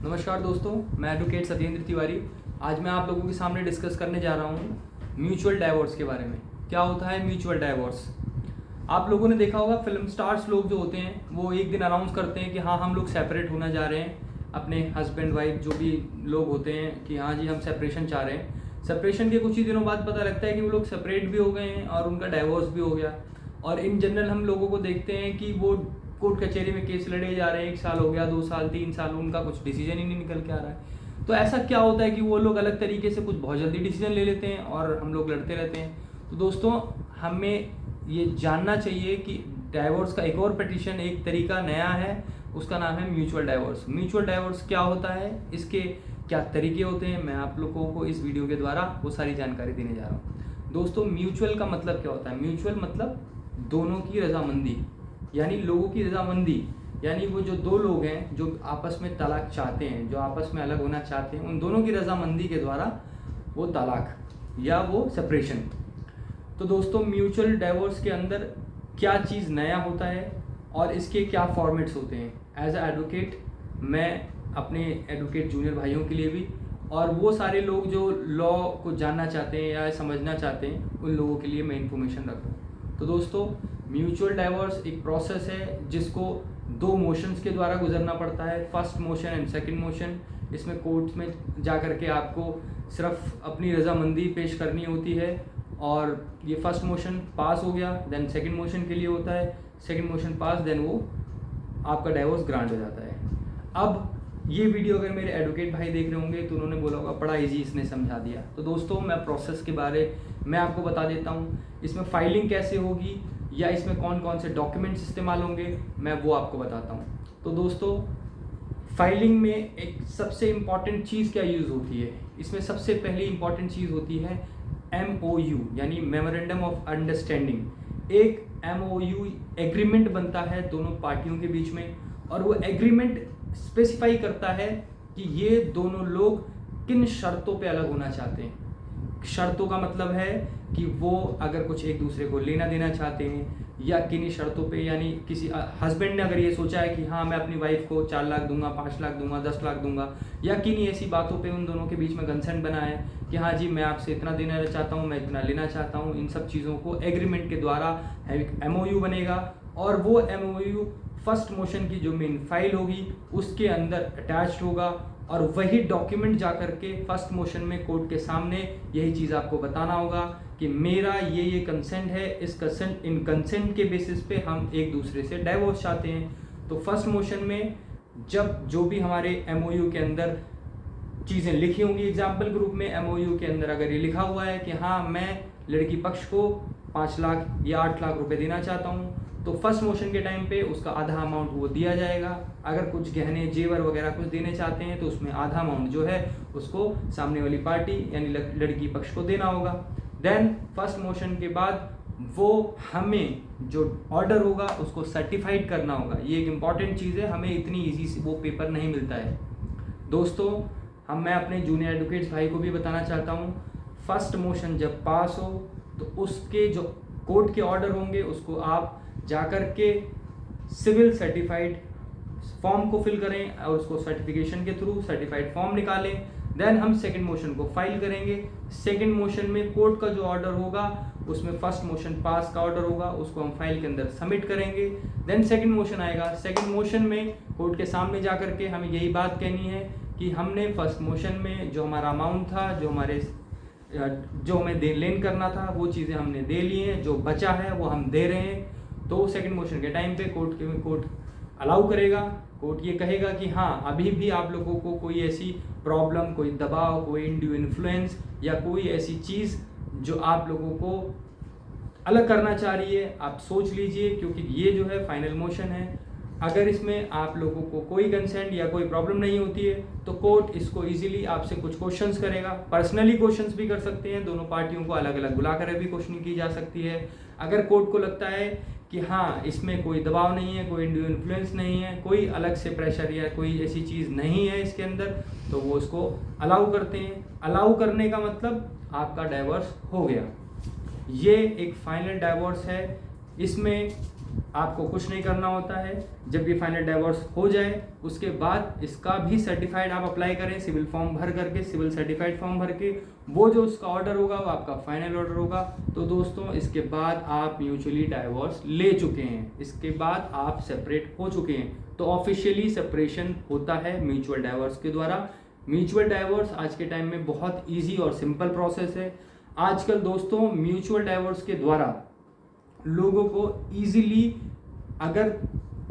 नमस्कार दोस्तों, मैं एडवोकेट सत्येंद्र तिवारी। आज मैं आप लोगों के सामने डिस्कस करने जा रहा हूँ म्यूचुअल डाइवोर्स के बारे में। क्या होता है म्यूचुअल डाइवोर्स? आप लोगों ने देखा होगा, फिल्म स्टार्स लोग जो होते हैं वो एक दिन अनाउंस करते हैं कि हाँ हम लोग सेपरेट होना जा रहे हैं, अपने हस्बैंड वाइफ जो भी लोग होते हैं कि हाँ जी हम सेपरेशन चाह रहे हैं। सेपरेशन के कुछ ही दिनों बाद पता लगता है कि वो लोग सेपरेट भी हो गए हैं और उनका डाइवोर्स भी हो गया। और इन जनरल हम लोगों को देखते हैं कि वो कोर्ट कचहरी में केस लड़े जा रहे हैं, 1 साल हो गया, 2 साल, 3 साल, उनका कुछ डिसीजन ही नहीं निकल के आ रहा है। तो ऐसा क्या होता है कि वो लोग अलग तरीके से कुछ बहुत जल्दी डिसीजन ले लेते हैं और हम लोग लड़ते रहते हैं। तो दोस्तों, हमें ये जानना चाहिए कि डाइवोर्स का एक और पिटीशन, एक तरीका नया है, उसका नाम है म्यूचुअल डाइवोर्स। म्यूचुअल डाइवोर्स क्या होता है, इसके क्या तरीके होते हैं, मैं आप लोगों को इस वीडियो के द्वारा वो सारी जानकारी देने जा रहा हूँ। दोस्तों, म्यूचुअल का मतलब क्या होता है? म्यूचुअल मतलब दोनों की रजामंदी, यानी लोगों की रजामंदी, यानी वो जो दो लोग हैं जो आपस में तलाक चाहते हैं, जो आपस में अलग होना चाहते हैं, उन दोनों की रजामंदी के द्वारा वो तलाक या वो सेपरेशन। तो दोस्तों, म्यूचुअल डाइवोर्स के अंदर क्या चीज़ नया होता है और इसके क्या फॉर्मेट्स होते हैं? एज अ एडवोकेट, मैं अपने एडवोकेट जूनियर भाइयों के लिए भी और वो सारे लोग जो लॉ को जानना चाहते हैं या समझना चाहते हैं, उन लोगों के लिए मैं इन्फॉर्मेशन रख रहा हूँ। तो दोस्तों, म्यूचुअल डाइवोर्स एक प्रोसेस है जिसको 2 मोशंस के द्वारा गुजरना पड़ता है, first motion and second motion. इसमें कोर्ट में जा कर के आपको सिर्फ अपनी रजामंदी पेश करनी होती है और ये फर्स्ट मोशन पास हो गया, देन सेकंड मोशन के लिए होता है, सेकंड मोशन पास, देन वो आपका डाइवोर्स ग्रांट हो जाता है। अब ये वीडियो अगर मेरे एडवोकेट भाई देख रहे होंगे तो उन्होंने बोला होगा बड़ा इजी इसने समझा दिया। तो दोस्तों, मैं प्रोसेस के बारे में आपको बता देता हूँ। इसमें फाइलिंग कैसे होगी या इसमें कौन कौन से डॉक्यूमेंट्स इस्तेमाल होंगे, मैं वो आपको बताता हूँ। तो दोस्तों, फाइलिंग में एक सबसे इम्पॉर्टेंट चीज़ क्या यूज़ होती है? इसमें सबसे पहली इम्पॉर्टेंट चीज़ होती है MOU, यानी मेमोरेंडम ऑफ अंडरस्टैंडिंग। एक MOU एग्रीमेंट बनता है दोनों पार्टियों के बीच में और वो एग्रीमेंट स्पेसिफाई करता है कि ये दोनों लोग किन शर्तों पे अलग होना चाहते हैं। शर्तों का मतलब है कि वो अगर कुछ एक दूसरे को लेना देना चाहते हैं या किन्हीं शर्तों पे, यानी किसी हस्बैंड ने अगर ये सोचा है कि हाँ मैं अपनी वाइफ को 4 लाख दूंगा, 5 लाख दूंगा, 10 लाख दूंगा, या किन्हीं ऐसी बातों पे उन दोनों के बीच में कंसेंट बना है कि हाँ जी मैं आपसे इतना देना चाहता हूँ, मैं इतना लेना चाहता हूँ, इन सब चीज़ों को एग्रीमेंट के द्वारा एक MOU बनेगा और वो MOU फर्स्ट मोशन की जो मेन फाइल होगी उसके अंदर अटैच्ड होगा और वही डॉक्यूमेंट जा करके फर्स्ट मोशन में कोर्ट के सामने यही चीज़ आपको बताना होगा कि मेरा ये कंसेंट है, इस कंसेंट के बेसिस पे हम एक दूसरे से डाइवोर्स चाहते हैं। तो फर्स्ट मोशन में जब जो भी हमारे MOU के अंदर चीज़ें लिखी होंगी, एग्जाम्पल ग्रुप में MOU के अंदर अगर ये लिखा हुआ है कि हाँ मैं लड़की पक्ष को 5 लाख या 8 लाख रुपए देना चाहता हूँ, तो फर्स्ट मोशन के टाइम पे उसका आधा अमाउंट वो दिया जाएगा। अगर कुछ गहने जेवर वगैरह कुछ देने चाहते हैं तो उसमें आधा अमाउंट जो है उसको सामने वाली पार्टी यानी लड़की पक्ष को देना होगा। देन फर्स्ट मोशन के बाद वो हमें जो ऑर्डर होगा उसको सर्टिफाइड करना होगा। ये एक इम्पॉर्टेंट चीज़ है, हमें इतनी ईजी से वो पेपर नहीं मिलता है। दोस्तों, मैं अपने जूनियर एडवोकेट्स भाई को भी बताना चाहता हूँ, फर्स्ट मोशन जब पास हो तो उसके जो कोर्ट के ऑर्डर होंगे उसको आप जाकर के सिविल सर्टिफाइड फॉर्म को फिल करें और उसको सर्टिफिकेशन के थ्रू सर्टिफाइड फॉर्म निकालें। देन हम सेकंड मोशन को फाइल करेंगे। सेकंड मोशन में कोर्ट का जो ऑर्डर होगा उसमें फर्स्ट मोशन पास का ऑर्डर होगा, उसको हम फाइल के अंदर सबमिट करेंगे। देन सेकंड मोशन आएगा। सेकंड मोशन में कोर्ट के सामने जा करके हमें यही बात कहनी है कि हमने फर्स्ट मोशन में जो हमारा अमाउंट था, जो हमें लेन करना था, वो चीज़ें हमने दे ली हैं, जो बचा है वो हम दे रहे हैं। तो सेकंड मोशन के टाइम पे कोर्ट अलाउ करेगा। कोर्ट ये कहेगा कि हाँ अभी भी आप लोगों को कोई ऐसी प्रॉब्लम, कोई दबाव, कोई इंड्यू इन्फ्लुएंस या कोई ऐसी चीज़ जो आप लोगों को अलग करना चाह रही है, आप सोच लीजिए, क्योंकि ये जो है फाइनल मोशन है। अगर इसमें आप लोगों को कोई कंसेंट या कोई प्रॉब्लम नहीं होती है तो कोर्ट इसको इजीली आपसे कुछ क्वेश्चंस करेगा। पर्सनली क्वेश्चंस भी कर सकते हैं, दोनों पार्टियों को अलग अलग बुला कर भी क्वेश्चनिंग की जा सकती है। अगर कोर्ट को लगता है कि हाँ इसमें कोई दबाव नहीं है, कोई इंड्यू इन्फ्लुएंस नहीं है, कोई अलग से प्रेशर या कोई ऐसी चीज़ नहीं है इसके अंदर, तो वो उसको अलाउ करते हैं। अलाउ करने का मतलब आपका डाइवोर्स हो गया। ये एक फाइनल डाइवोर्स है। इसमें आपको कुछ नहीं करना होता है। जब ये फाइनल डाइवोर्स हो जाए उसके बाद इसका भी सर्टिफाइड आप अप्लाई करें, सिविल फॉर्म भर करके, सिविल सर्टिफाइड फॉर्म भर के, वो जो उसका ऑर्डर होगा वो आपका फाइनल ऑर्डर होगा। तो दोस्तों इसके बाद आप म्यूचुअली डाइवोर्स ले चुके हैं, इसके बाद आप सेपरेट हो चुके हैं। तो ऑफिशियली सेपरेशन होता है म्यूचुअल डाइवोर्स के द्वारा। म्यूचुअल डाइवोर्स आज के टाइम में बहुत ईजी और सिंपल प्रोसेस है। आजकल दोस्तों म्यूचुअल डाइवोर्स के द्वारा लोगों को ईजिली, अगर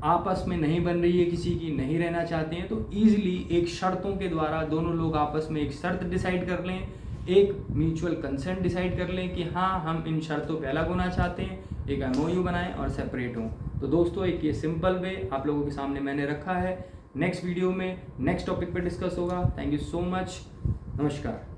आपस में नहीं बन रही है किसी की, नहीं रहना चाहते हैं, तो ईजिली एक शर्तों के द्वारा दोनों लोग आपस में एक शर्त डिसाइड कर लें, एक म्यूचुअल कंसेंट डिसाइड कर लें कि हाँ हम इन शर्तों पे अलग होना चाहते हैं, एक MOU बनाएं और सेपरेट हों। तो दोस्तों एक ये सिंपल वे आप लोगों के सामने मैंने रखा है। नेक्स्ट वीडियो में नेक्स्ट टॉपिक पे डिस्कस होगा। Thank you so much. नमस्कार।